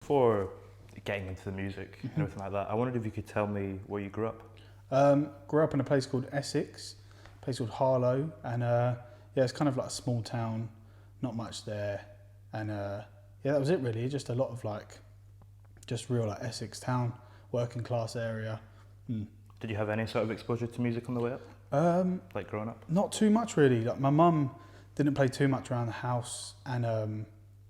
Before getting into the music and everything like that, I wondered if you could tell me where you grew up. Grew up in a place called Essex, a place called Harlow, and yeah, it's kind of like a small town, not much there, and yeah, that was it really. Just a lot of like, just real like Essex town, working class area. Did you have any sort of exposure to music on the way up, like growing up? Not too much really. Like my mum didn't play too much around the house, and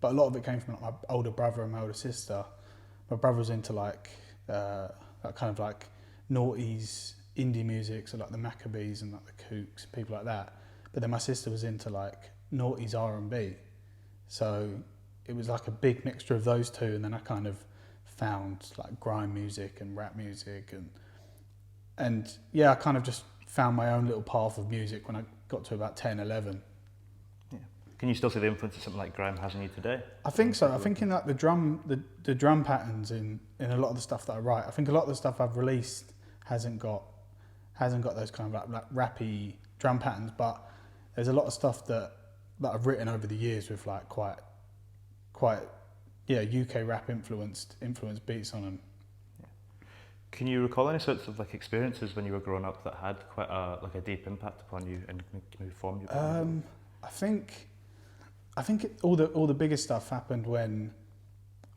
but a lot of it came from like my older brother and my older sister. My brother was into like kind of like noughties, indie music, so like the Maccabees and like the Kooks and people like that. But then my sister was into like noughties R&B, so it was like a big mixture of those two. And then I kind of found like grime music and rap music, and yeah, I kind of just found my own little path of music when I got to about 10, 11. Yeah. Can you still see the influence that something like grime has on you today? I think so. I think in like the drum patterns in a lot of the stuff that I write. I think a lot of the stuff I've released hasn't got those kind of like rappy drum patterns, but there's a lot of stuff that I've written over the years with like quite yeah, UK rap influenced beats on them. Can you recall any sorts of like experiences when you were growing up that had quite a deep impact upon you and maybe formed you? I think all the biggest stuff happened when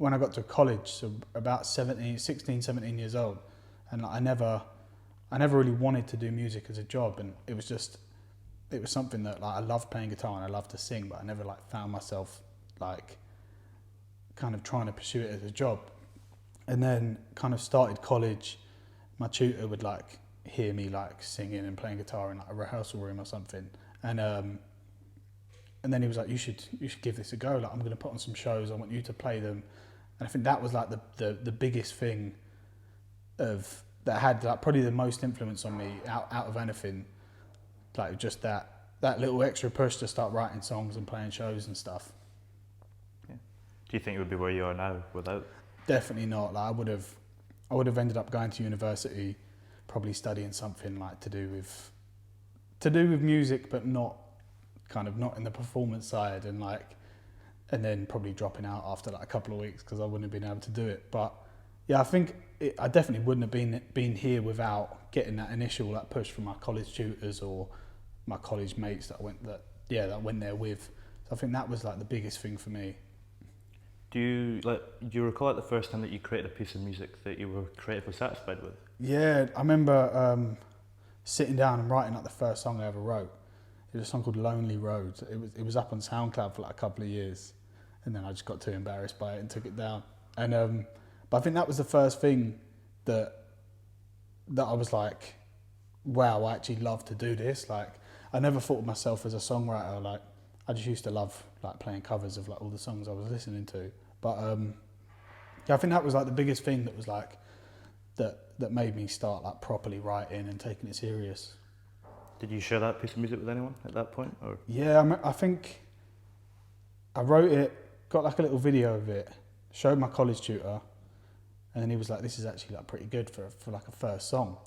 I got to college, so about 16, 17 years old, and like, I never really wanted to do music as a job, and it was something that like I loved playing guitar and I loved to sing, but I never like found myself like kind of trying to pursue it as a job. And then kind of started college, my tutor would like hear me like singing and playing guitar in like a rehearsal room or something, and then he was like, you should give this a go, like I'm going to put on some shows, I want you to play them. And I think that was like the biggest thing that had like probably the most influence on me out of anything, like just that little extra push to start writing songs and playing shows and stuff. Yeah. Do you think you would be where you are now without? Definitely not. Like I would have ended up going to university, probably studying something like to do with music, but not in the performance side, and then probably dropping out after like a couple of weeks because I wouldn't have been able to do it. But yeah, I think I definitely wouldn't have been here without getting that initial like push from my college tutors or my college mates that I went there with. So I think that was like the biggest thing for me. Do you recall at the first time that you created a piece of music that you were creatively satisfied with? Yeah, I remember sitting down and writing like the first song I ever wrote. It was a song called Lonely Road. It was up on SoundCloud for like a couple of years, and then I just got too embarrassed by it and took it down. And but I think that was the first thing that I was like, wow, I actually love to do this. Like I never thought of myself as a songwriter. Like I just used to love like playing covers of like all the songs I was listening to. But yeah, I think that was like the biggest thing that was like that made me start like properly writing and taking it serious. Did you share that piece of music with anyone at that point? Or? Yeah, I think I wrote it, got like a little video of it, showed my college tutor, and then he was like, "This is actually like pretty good for like a first song."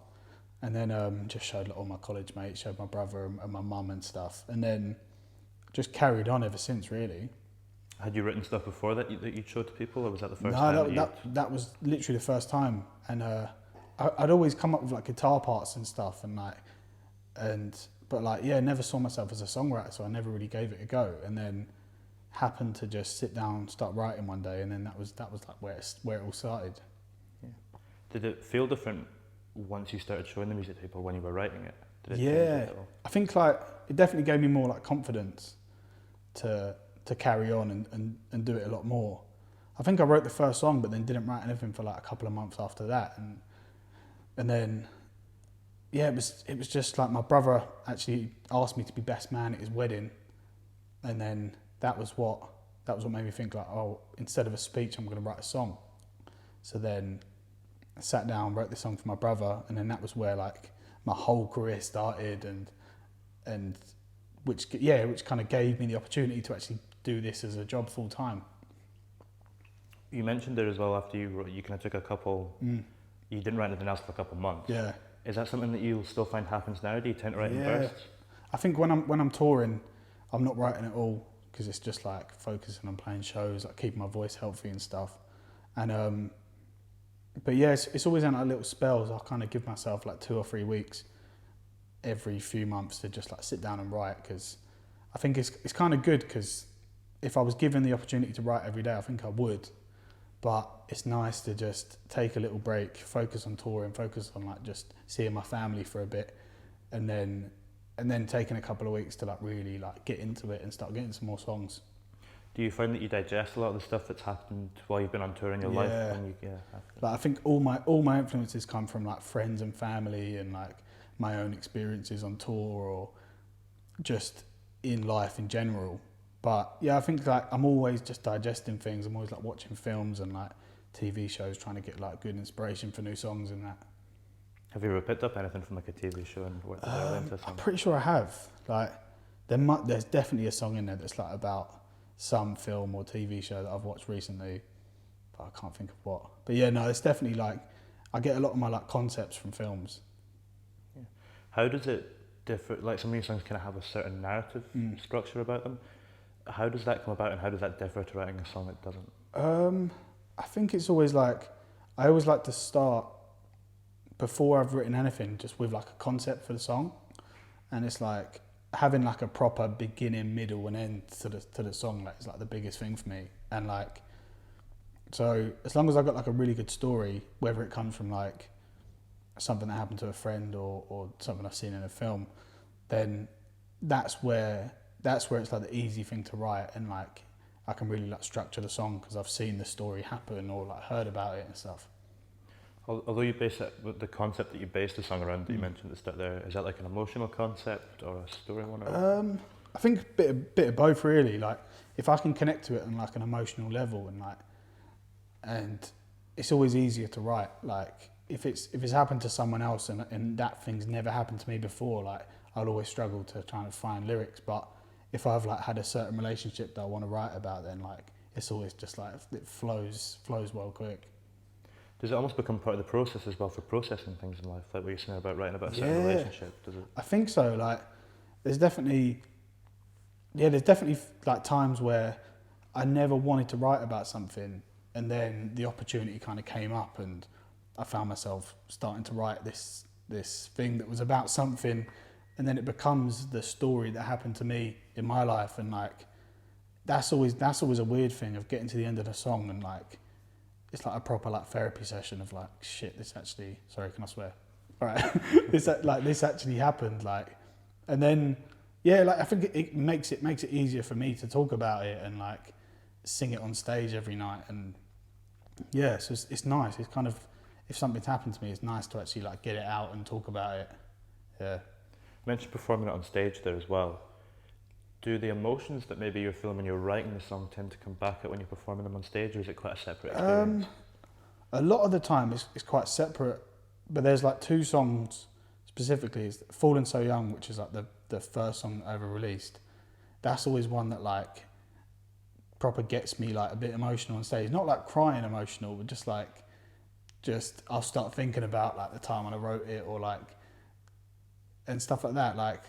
And then just showed like all my college mates, showed my brother and my mum and stuff, and then just carried on ever since, really. Had you written stuff before that you'd showed to people, or was that the first time? No, that was literally the first time, and I'd always come up with like guitar parts and stuff, but never saw myself as a songwriter, so I never really gave it a go. And then happened to just sit down, start writing one day, and then that was like where it all started. Yeah. Did it feel different once you started showing the music to people when you were writing it? Did it yeah, change it at all? I think like it definitely gave me more like confidence to carry on and do it a lot more. I think I wrote the first song, but then didn't write anything for like a couple of months after that, and then yeah, it was just like my brother actually asked me to be best man at his wedding, and then that was what made me think like, oh, instead of a speech, I'm going to write a song. So then I sat down, wrote this song for my brother, and then that was where like my whole career started, and which kind of gave me the opportunity to actually do this as a job full time. You mentioned there as well, after you wrote, you kind of took a couple. You didn't write anything else for a couple of months. Yeah. Is that something that you'll still find happens now? Do you tend to write in bursts? I think when I'm touring, I'm not writing at all, because it's just like focusing on playing shows, like keeping my voice healthy and stuff. And but yeah, it's always in like little spells. I'll kind of give myself like 2 or 3 weeks every few months to just like sit down and write, because I think it's kind of good, because if I was given the opportunity to write every day, I think I would. But it's nice to just take a little break, focus on touring, focus on like just seeing my family for a bit, and then taking a couple of weeks to like really like get into it and start getting some more songs. Do you find that you digest a lot of the stuff that's happened while you've been on tour in your life? When you, Like I think all my influences come from like friends and family, and like my own experiences on tour or just in life in general. But yeah, I think like I'm always just digesting things. I'm always like watching films and like TV shows, trying to get like good inspiration for new songs and that. Have you ever picked up anything from like a TV show and worked it out into something? I'm pretty sure I have. Like there's definitely a song in there that's like about some film or TV show that I've watched recently, but I can't think of what. But yeah, no, it's definitely like I get a lot of my like concepts from films. Yeah. How does it differ? Like some of your songs kind of have a certain narrative structure about them. How does that come about, and how does that differ to writing a song that doesn't? I think it's always like I always like to start before I've written anything just with like a concept for the song, and it's like having like a proper beginning, middle, and end to the song. Like, it's like the biggest thing for me. And like, so as long as I've got like a really good story, whether it comes from like something that happened to a friend or something I've seen in a film, then that's where it's like the easy thing to write, and like I can really like structure the song because I've seen the story happen or like heard about it and stuff. Although you base it, the concept that you base the song around that you mentioned at the start there, is that like an emotional concept or a story one? Or? I think a bit of both really. Like if I can connect to it on like an emotional level, and it's always easier to write. Like if it's happened to someone else and that thing's never happened to me before, like I'll always struggle to try and find lyrics. But if I've like had a certain relationship that I want to write about, then like it's always just like it flows well quick. Does it almost become part of the process as well for processing things in life? Like what you're saying about writing about a certain relationship? Does it? I think so. Like there's definitely like times where I never wanted to write about something, and then the opportunity kind of came up, and I found myself starting to write this thing that was about something, and then it becomes the story that happened to me in my life, and like that's always a weird thing of getting to the end of the song and like it's like a proper like therapy session of like shit, this actually, sorry, can I swear? All right, this actually happened, like, and then yeah, like I think it makes it easier for me to talk about it and like sing it on stage every night, and yeah, so it's nice. It's kind of, if something's happened to me, it's nice to actually like get it out and talk about it. Yeah. You mentioned performing it on stage there as well. Do the emotions that maybe you're feeling when you're writing the song tend to come back out when you're performing them on stage, or is it quite a separate experience? A lot of the time it's quite separate, but there's like 2 songs specifically. It's Fallen So Young, which is like the first song I ever released. That's always one that like proper gets me like a bit emotional on stage. Not like crying emotional, but just I'll start thinking about like the time when I wrote it, or like, and stuff like that, like,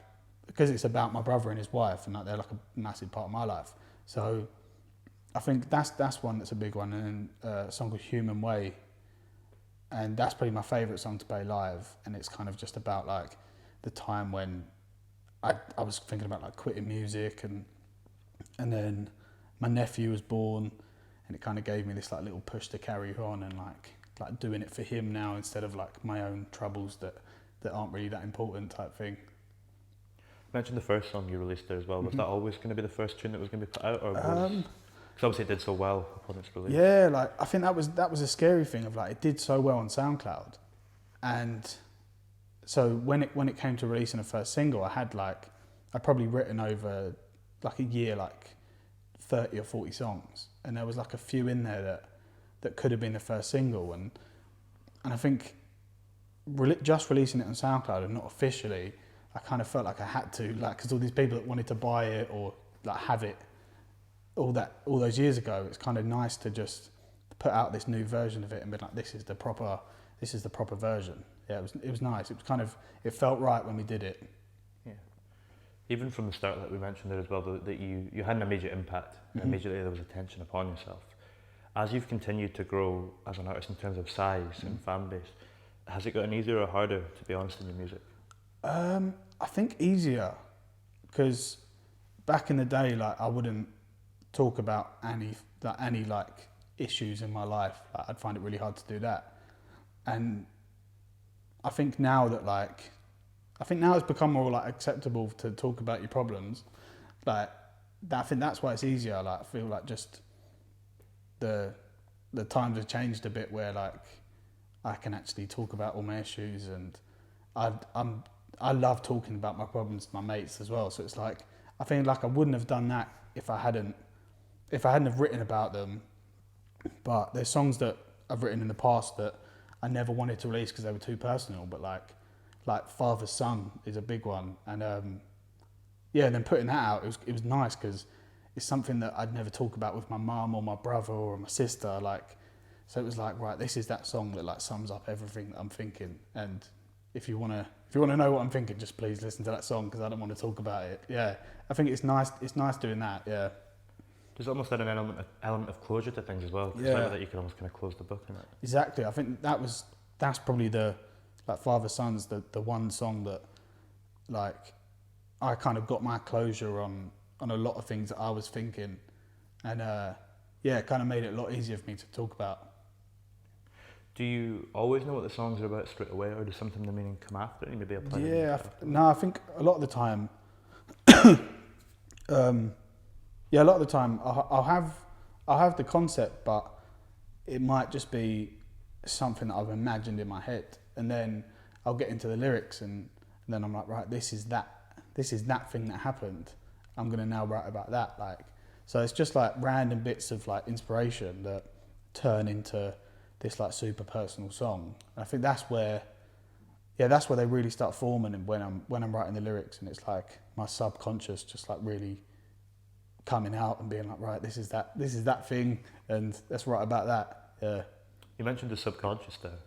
because it's about my brother and his wife, and like they're like a massive part of my life. So I think that's one that's a big one. And then a song called Human Way, and that's probably my favourite song to play live, and it's kind of just about like the time when I was thinking about like quitting music, and then my nephew was born, and it kind of gave me this like little push to carry on and like doing it for him now instead of like my own troubles that aren't really that important type thing. You mentioned the first song you released there as well. Was that always going to be the first tune that was going to be put out, or because obviously it did so well upon its release? Yeah, like I think that was a scary thing of like it did so well on SoundCloud, and so when it came to releasing the first single, I'd probably written over like a year like 30 or 40 songs, and there was like a few in there that could have been the first single, and I think just releasing it on SoundCloud and not officially, I kind of felt like I had to, like, because all these people that wanted to buy it or like have it all those years ago, it's kind of nice to just put out this new version of it and be like, this is the proper version. Yeah, it was nice. It was kind of, it felt right when we did it. Yeah. Even from the start, that we mentioned there as well, that you had an immediate impact. Immediately there was attention upon yourself. As you've continued to grow as an artist in terms of size and fan base, has it gotten easier or harder, to be honest, in your music? I think easier, because back in the day, like I wouldn't talk about any like issues in my life. Like, I'd find it really hard to do that. And I think now it's become more like acceptable to talk about your problems. Like I think that's why it's easier. Like I feel like just the times have changed a bit where like I can actually talk about all my issues, and I love talking about my problems to my mates as well. So it's like I think like I wouldn't have done that if I hadn't have written about them. But there's songs that I've written in the past that I never wanted to release because they were too personal. But like Father Son is a big one, and and then putting that out, it was nice because it's something that I'd never talk about with my mum or my brother or my sister. Like, so it was like, right, this is that song that like sums up everything that I'm thinking. And if you wanna know what I'm thinking, just please listen to that song because I don't want to talk about it. Yeah, I think it's nice. It's nice doing that. Yeah. There's almost an element of closure to things as well. Cause Yeah. it's like that you can almost kind of close the book in it. Exactly. I think that's probably like Father Son's the one song that like I kind of got my closure on a lot of things that I was thinking, and it kind of made it a lot easier for me to talk about. Do you always know what the songs are about straight away, or does sometimes the meaning come after and maybe apply? Yeah, I think a lot of the time, a lot of the time I'll have the concept, but it might just be something that I've imagined in my head, and then I'll get into the lyrics, and then I'm like, right, this is that thing that happened. I'm gonna now write about that. Like, so it's just like random bits of like inspiration that turn into this like super personal song. And I think that's where they really start forming, and when I'm writing the lyrics, and it's like my subconscious just like really coming out and being like, right, this is that thing, and let's write about that. Yeah. You mentioned the subconscious there.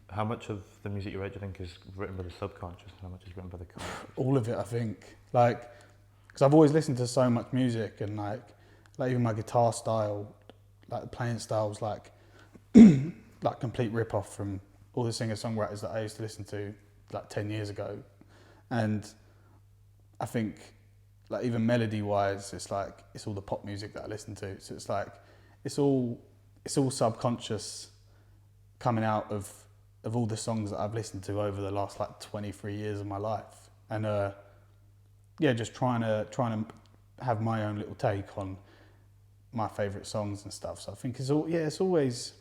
How much of the music you write do you think is written by the subconscious, and how much is written by the conscious? All of it, I think. Like, because I've always listened to so much music, and like even my guitar style, like the playing styles, like like complete rip off from all the singer-songwriters that I used to listen to like 10 years ago. And I think like even melody wise, it's like it's all the pop music that I listen to. So it's like it's all subconscious coming out of all the songs that I've listened to over the last like 23 years of my life. And just trying to have my own little take on my favourite songs and stuff. So I think it's always,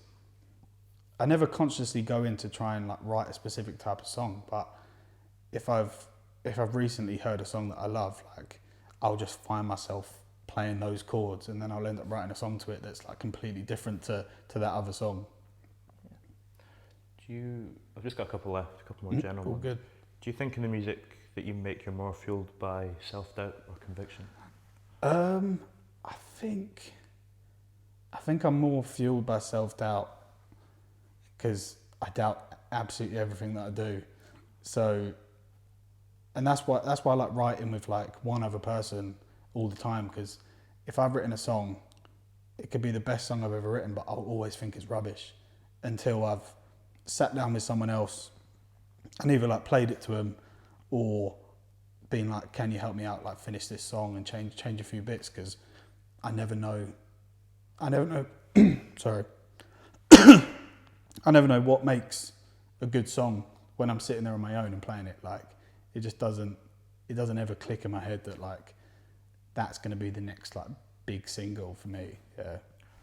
I never consciously go in to try and like write a specific type of song, but if I've recently heard a song that I love, like I'll just find myself playing those chords, and then I'll end up writing a song to it that's like completely different to that other song. I've just got a couple left, a couple more general ones. Good. Do you think in the music that you make you're more fueled by self-doubt or conviction? I think I'm more fueled by self-doubt, because I doubt absolutely everything that I do. So, and that's why I like writing with like one other person all the time, because if I've written a song, it could be the best song I've ever written, but I'll always think it's rubbish until I've sat down with someone else and either like played it to them or been like, can you help me out, like finish this song and change a few bits, because I never know sorry I never know what makes a good song when I'm sitting there on my own and playing it. Like it doesn't ever click in my head that like that's going to be the next like big single for me. Yeah. Do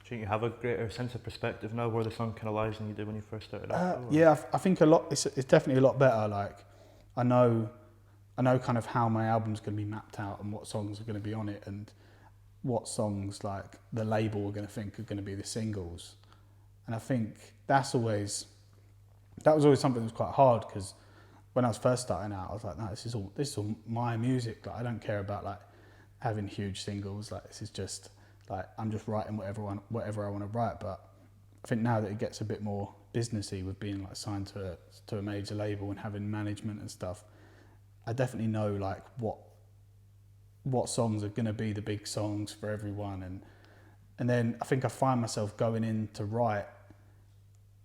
you think you have a greater sense of perspective now where the song kind of lies than you did when you first started out? Yeah, I think a lot. It's definitely a lot better. Like I know kind of how my album's going to be mapped out and what songs are going to be on it, and what songs like the label are going to think are going to be the singles. And I think that was always something that was quite hard, because when I was first starting out, I was like, no, this is all my music. Like I don't care about like having huge singles. Like this is just like I'm just writing whatever I want to write. But I think now that it gets a bit more businessy with being like signed to a major label and having management and stuff, I definitely know like what songs are going to be the big songs for everyone, And then I think I find myself going in to write.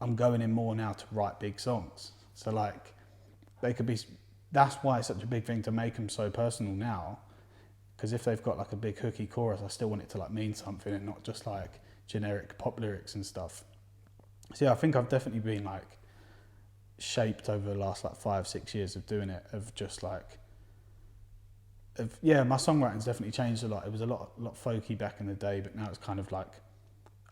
I'm going in more now to write big songs. So like, they could be. That's why it's such a big thing to make them so personal now. Because if they've got like a big hooky chorus, I still want it to like mean something and not just like generic pop lyrics and stuff. So yeah, I think I've definitely been like shaped over the last like 5-6 years of doing it. Of just like, my songwriting's definitely changed a lot. It was a lot folky back in the day, but now it's kind of like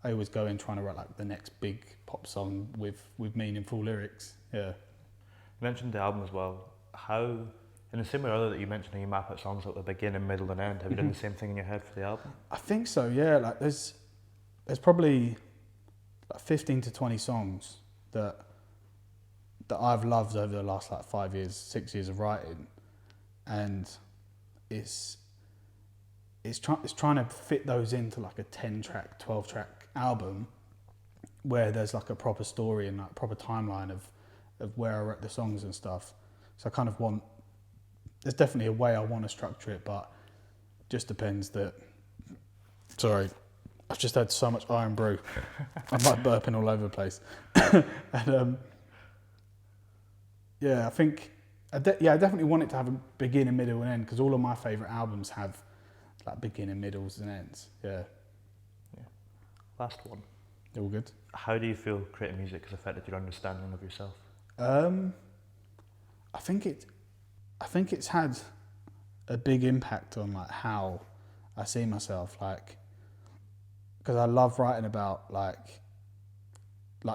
I always go in trying to write like the next big pop song with meaningful lyrics. Yeah. You mentioned the album as well. How, in the same way earlier that you mentioned how you map out songs at the beginning, middle and end, have you done the same thing in your head for the album? I think so, yeah. Like there's probably like 15 to 20 songs that I've loved over the last like 5 years, 6 years of writing, and it's trying to fit those into like a 10-track, 12-track album where there's like a proper story and like proper timeline of where I wrote the songs and stuff. So I kind of want, there's definitely a way I want to structure it, but just depends that, sorry, I've just had so much iron brew. I'm like burping all over the place. And yeah, I think, I definitely want it to have a beginning, middle and end, because all of my favourite albums have like beginning, middles and ends. Yeah. Last one. All good. How do you feel creating music has affected your understanding of yourself? I think it's had a big impact on like how I see myself, like, because I love writing about like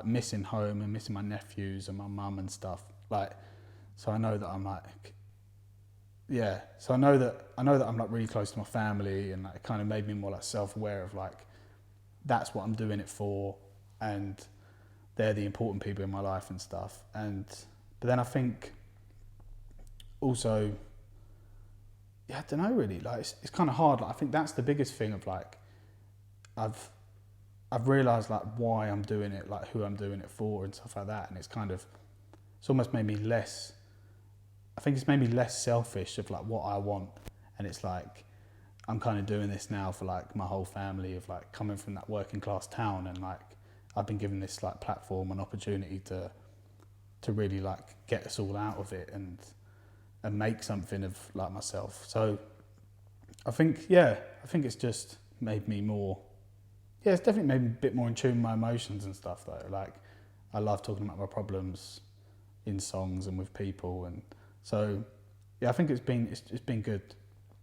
missing home and missing my nephews and my mum and stuff. Like, so I know that I'm like, yeah. So I know that I'm like really close to my family, and like it kind of made me more like self-aware of like that's what I'm doing it for, and they're the important people in my life and stuff. But then I think also, yeah, I don't know really. Like it's kind of hard. Like I think that's the biggest thing of like I've realised like why I'm doing it, like who I'm doing it for and stuff like that. And it's almost made me less. I think it's made me less selfish of like what I want, and it's like I'm kind of doing this now for like my whole family, of like coming from that working class town, and like I've been given this like platform and opportunity to really like get us all out of it and make something of like myself. So I think it's just made me more, it's definitely made me a bit more in tune with my emotions and stuff though. Like I love talking about my problems in songs and with people, and so yeah, I think it's been good.